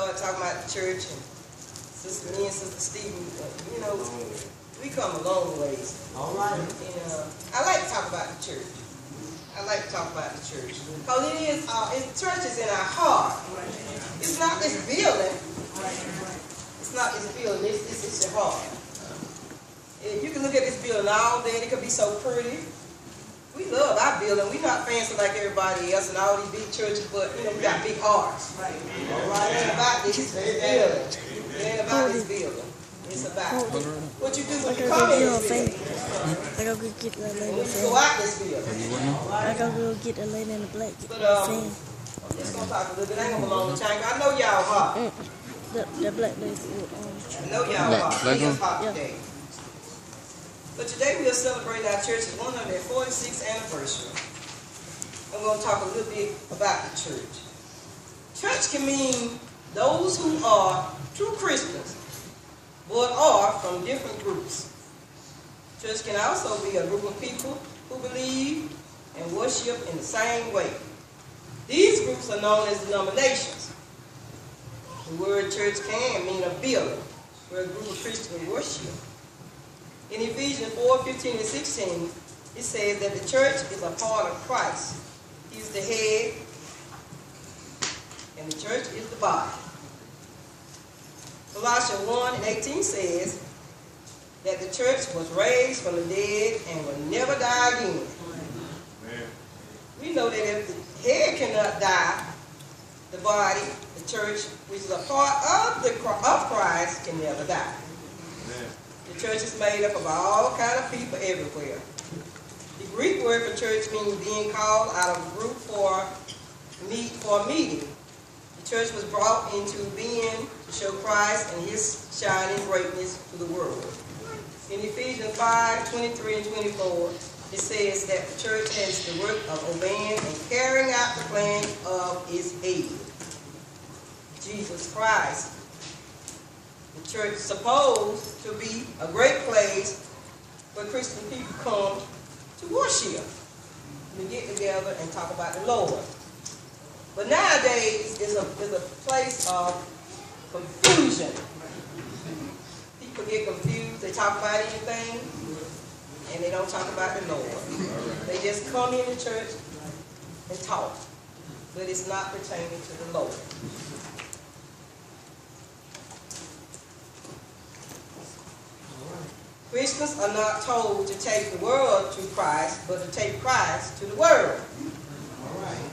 started talking about the church, and me and Sister Stephen, we come a long ways. All right. And I like to talk about the church. Because church is in our heart. It's not this building. It's not this building, it's your heart. And you can look at this building all day, it could be so pretty. We love our building. We're not fancy like everybody else and all these big churches, but we got big hearts. All right, it ain't about this building. It ain't about this building. It's about what you do when you come in this building. I gotta go get that lady. When you go out this building. I gotta go get a lady in the black. But I'm just gonna talk a little bit. I ain't gonna belong to China. I know y'all hot. The black lady. I know y'all hot. It's hot today. But today we are celebrating our church's 146th anniversary. I'm going to talk a little bit about the church. Church can mean those who are true Christians, but are from different groups. Church can also be a group of people who believe and worship in the same way. These groups are known as denominations. The word church can mean a building where a group of Christians worship. In Ephesians 4:15 and 16, it says that the church is a part of Christ. He is the head, and the church is the body. Colossians 1:18 says that the church was raised from the dead and will never die again. We know that if the head cannot die, the body, the church, which is a part of Christ, can never die. The church is made up of all kind of people everywhere. The Greek word for church means being called out of a group for a meeting. The church was brought into being to show Christ and his shining greatness to the world. In Ephesians 5:23 and 24, it says that the church has the work of obeying and carrying out the plan of its head, Jesus Christ. The church is supposed to be a great place where Christian people come to worship, to get together and talk about the Lord. But nowadays, it's a place of confusion. People get confused. They talk about anything, and they don't talk about the Lord. They just come into church and talk, but it's not pertaining to the Lord. Christians are not told to take the world to Christ, but to take Christ to the world. All right.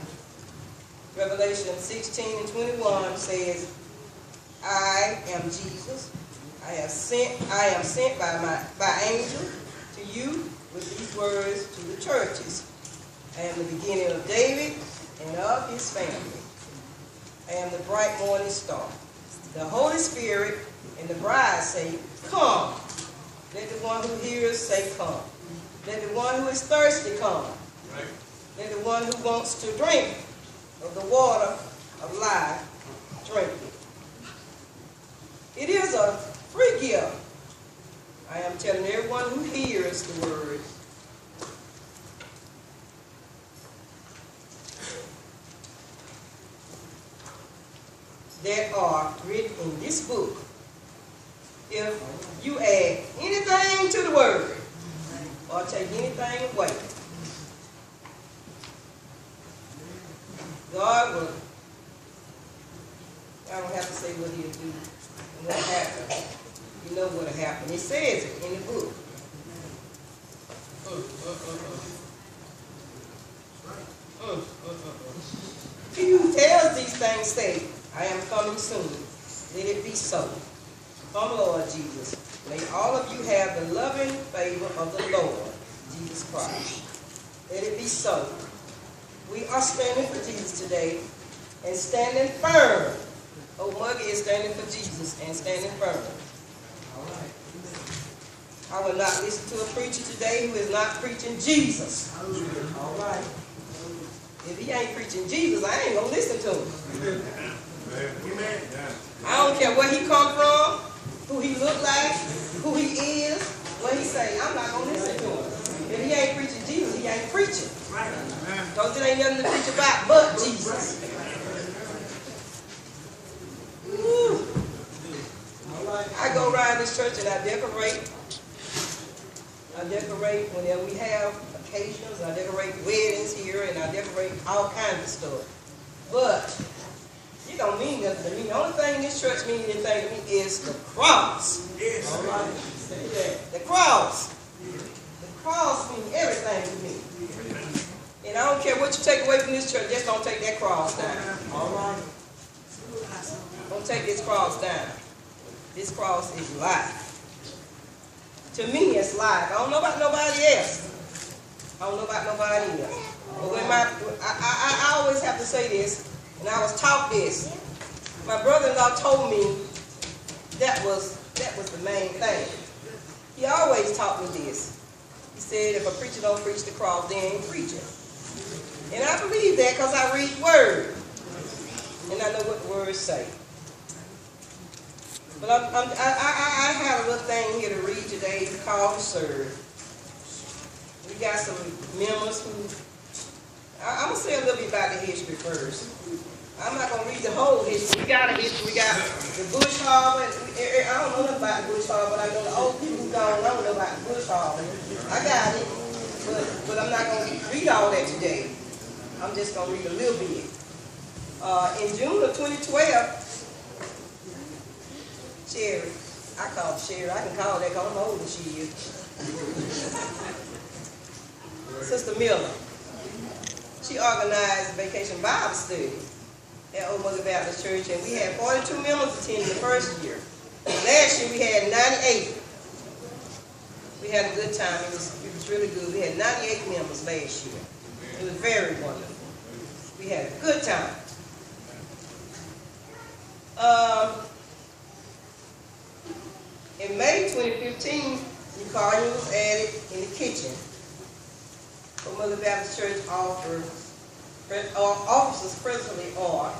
Revelation 16 and 21 says, I am Jesus. I am sent by angel to you with these words to the churches. I am the beginning of David and of his family. I am the bright morning star. The Holy Spirit and the bride say, come. Let the one who hears say, come. Let the one who is thirsty come. Right. Let the one who wants to drink of the water of life drink it. It is a free gift. I am telling everyone who hears the word. That are written in this book. If you add anything to the word or take anything away, God will, I don't have to say what he'll do and what happened. You know what will happen. It says it in the book. He who tells these things say, I am coming soon. Let it be so. Come, Lord Jesus. May all of you have the loving favor of the Lord Jesus Christ. Let it be so. We are standing for Jesus today and standing firm. Oh, Muggy is standing for Jesus and standing firm. All right. I will not listen to a preacher today who is not preaching Jesus. All right. If he ain't preaching Jesus, I ain't going to listen to him. Amen. I don't care where he come from, who he look like, who he is, what he say. I'm not going to listen to him. If he ain't preaching Jesus, he ain't preaching. Because it ain't nothing to preach about but Jesus. around this church and I decorate. I decorate whenever we have occasions. I decorate weddings here and I decorate all kinds of stuff. But it don't mean nothing to me. The only thing this church means anything to me is the cross. Yes. All right? Say that. The cross. The cross means everything to me. And I don't care what you take away from this church, just don't take that cross down. All right? Don't take this cross down. This cross is life. To me, it's life. I don't know about nobody else. I don't know about nobody else. But when I always have to say this, and I was taught this. My brother-in-law told me that was the main thing. He always taught me this. He said, if a preacher don't preach the cross, they ain't preaching. And I believe that because I read the word. And I know what the words say. But I have a little thing here to read today called to serve. We got some members who, I'm going to say a little bit about the history first. I'm not going to read the whole history. We got a history. We got the Bush Harbor. I don't know nothing about the Bush Harbor, but I know the old people who don't know about the Bush Harbor. I got it, but I'm not going to read all that today. I'm just going to read a little bit. In June of 2012, Sherry, I call her Sherry. I can call her that because I'm older than she is. Sister Miller. She organized Vacation Bible Study at Old Mother Baptist Church, and we had 42 members attending the first year. Last year we had 98. We had a good time. It was really good. We had 98 members last year. It was very wonderful. We had a good time. In May 2015, new carnival was added in the kitchen. Old Mother Baptist Church officers presently are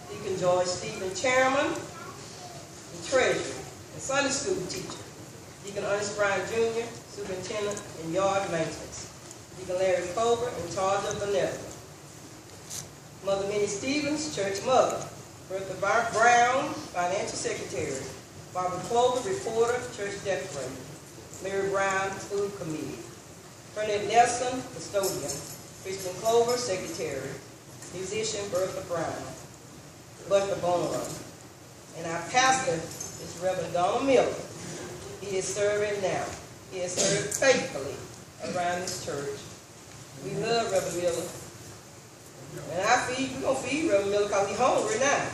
Deacon George Stephen, Chairman and Treasurer, and Sunday School teacher. Deacon Ernest Brown Jr., Superintendent and Yard Maintenance. Deacon Larry Clover, in charge of the network. Mother Minnie Stevens, Church Mother. Bertha Brown, Financial Secretary. Barbara Clover, Reporter, Church Decorator. Mary Brown, Food Committee. Bernadette Nelson, Custodian. Christian Clover, Secretary. Musician Bertha Brown. Bertha Bowman. And our pastor is Reverend Donald Miller. He is serving now. He has served faithfully around this church. We love Reverend Miller. And we're going to feed Reverend Miller because he's hungry now.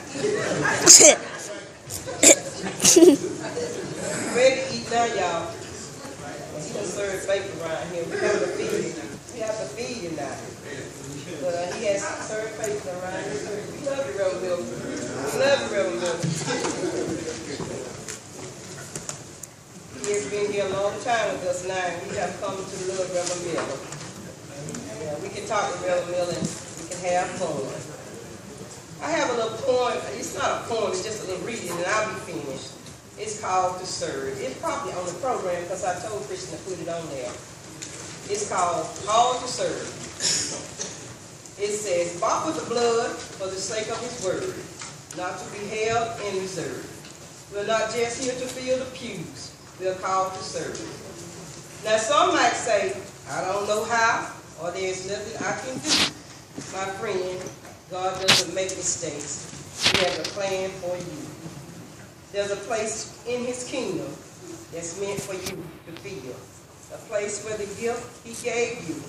Ready to eat now, y'all. He done served faithfully around here. We have to feed him. We have to feed him now. But he has served faithfully around here. We love you, Reverend Miller. We love you, Reverend Miller. He has been here a long time with us now, and we have come to love Reverend Miller. Yeah, we can talk to Reverend Miller and we can have fun. I have a little poem. It's not a poem, it's just a little reading, and I'll be finished. It's called To Serve. It's probably on the program because I told Christian to put it on there. It's called Call to Serve. It says, bought with the blood for the sake of his word, not to be held in reserve. We're not just here to fill the pews. We are called to serve. Now some might say, I don't know how, or there's nothing I can do. My friend, God doesn't make mistakes. He has a plan for you. There's a place in his kingdom that's meant for you to feel. A place where the gift he gave you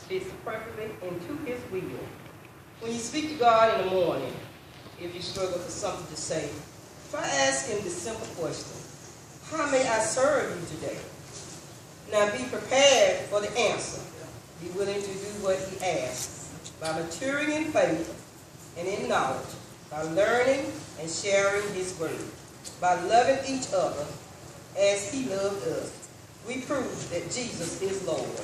fits perfectly into his will. When you speak to God in the morning, if you struggle for something to say, try asking the simple question, how may I serve you today? Now be prepared for the answer. Be willing to do what he asks. By maturing in faith and in knowledge, by learning and sharing his word, by loving each other as he loved us, we prove that Jesus is Lord.